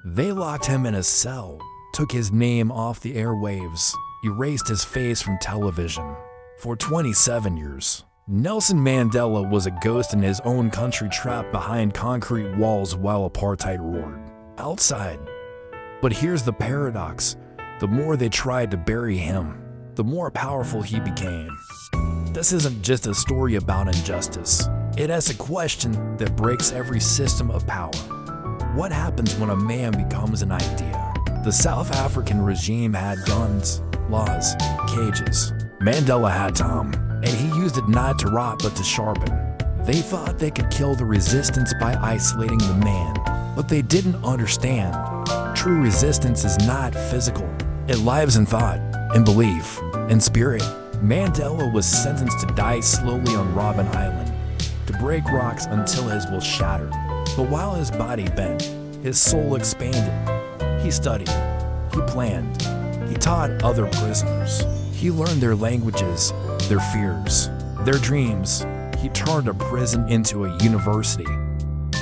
They locked him in a cell, took his name off the airwaves, erased his face from television. For 27 years, Nelson Mandela was a ghost in his own country, trapped behind concrete walls while apartheid roared outside. But here's the paradox. The more they tried to bury him, the more powerful he became. This isn't just a story about injustice. It asks a question that breaks every system of power. What happens when a man becomes an idea? The South African regime had guns, laws, cages. Mandela had time, and he used it not to rot but to sharpen. They thought they could kill the resistance by isolating the man, but they didn't understand. True resistance is not physical. It lives in thought, in belief, in spirit. Mandela was sentenced to die slowly on Robben Island, to break rocks until his will shattered. But while his body bent, his soul expanded. He studied, he planned, he taught other prisoners. He learned their languages, their fears, their dreams. He turned a prison into a university,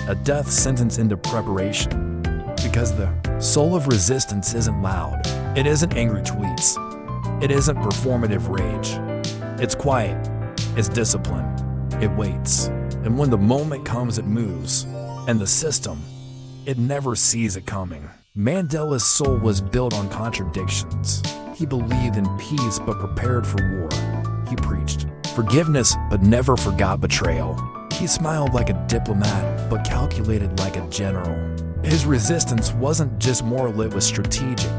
a death sentence into preparation. Because the soul of resistance isn't loud. It isn't angry tweets. It isn't performative rage. It's quiet. It's discipline. It waits. And when the moment comes, it moves. And the system, it never sees it coming. Mandela's soul was built on contradictions. He believed in peace but prepared for war. He preached forgiveness but never forgot betrayal. He smiled like a diplomat but calculated like a general. His resistance wasn't just moral, it was strategic.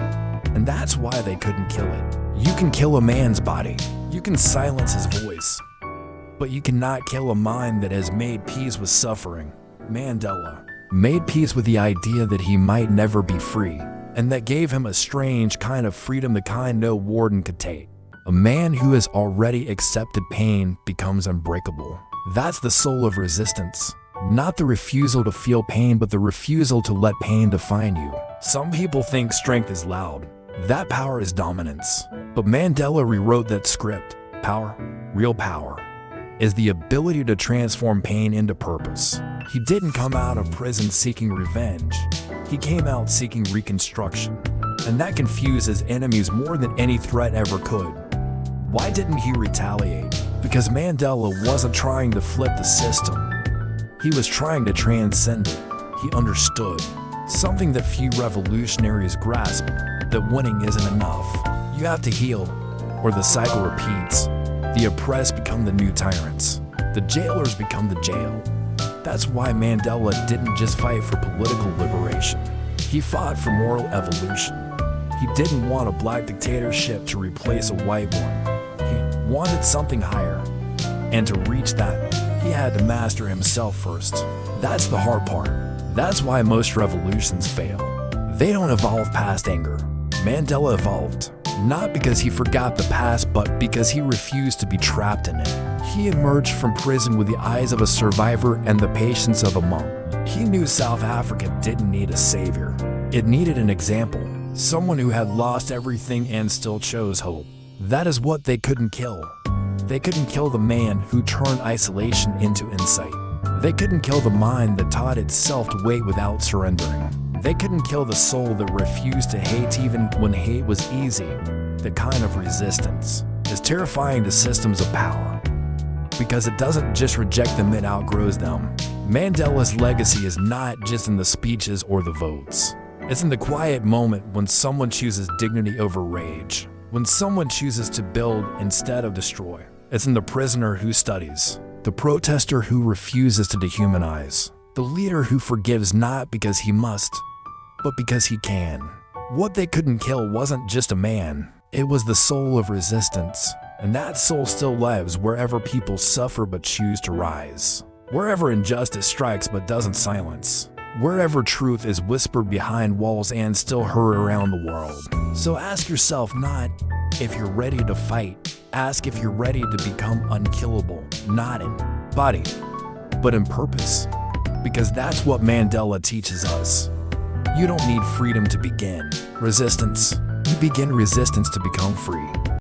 And that's why they couldn't kill it. You can kill a man's body. You can silence his voice. But you cannot kill a mind that has made peace with suffering. Mandela made peace with the idea that he might never be free, and that gave him a strange kind of freedom, the kind no warden could take. A man who has already accepted pain becomes unbreakable. That's the soul of resistance. Not the refusal to feel pain, but the refusal to let pain define you. Some people think strength is loud. That power is dominance. But Mandela rewrote that script. Power, real power, is the ability to transform pain into purpose. He didn't come out of prison seeking revenge. He came out seeking reconstruction. And that confused his enemies more than any threat ever could. Why didn't he retaliate? Because Mandela wasn't trying to flip the system. He was trying to transcend it. He understood something that few revolutionaries grasp, that winning isn't enough. You have to heal, or the cycle repeats. The oppressed become the new tyrants. The jailers become the jail. That's why Mandela didn't just fight for political liberation. He fought for moral evolution. He didn't want a black dictatorship to replace a white one. He wanted something higher. And to reach that, he had to master himself first. That's the hard part. That's why most revolutions fail. They don't evolve past anger. Mandela evolved, not because he forgot the past, but because he refused to be trapped in it. He emerged from prison with the eyes of a survivor and the patience of a monk. He knew South Africa didn't need a savior. It needed an example, someone who had lost everything and still chose hope. That is what they couldn't kill. They couldn't kill the man who turned isolation into insight. They couldn't kill the mind that taught itself to wait without surrendering. They couldn't kill the soul that refused to hate even when hate was easy. That kind of resistance is terrifying to systems of power, because it doesn't just reject them, it outgrows them. Mandela's legacy is not just in the speeches or the votes. It's in the quiet moment when someone chooses dignity over rage, when someone chooses to build instead of destroy. It's in the prisoner who studies, the protester who refuses to dehumanize, the leader who forgives not because he must, but because he can. What they couldn't kill wasn't just a man, it was the soul of resistance. And that soul still lives wherever people suffer but choose to rise. Wherever injustice strikes but doesn't silence. Wherever truth is whispered behind walls and still heard around the world. So ask yourself not if you're ready to fight. Ask if you're ready to become unkillable, not in body, but in purpose. Because that's what Mandela teaches us. You don't need freedom to begin resistance. You begin resistance to become free.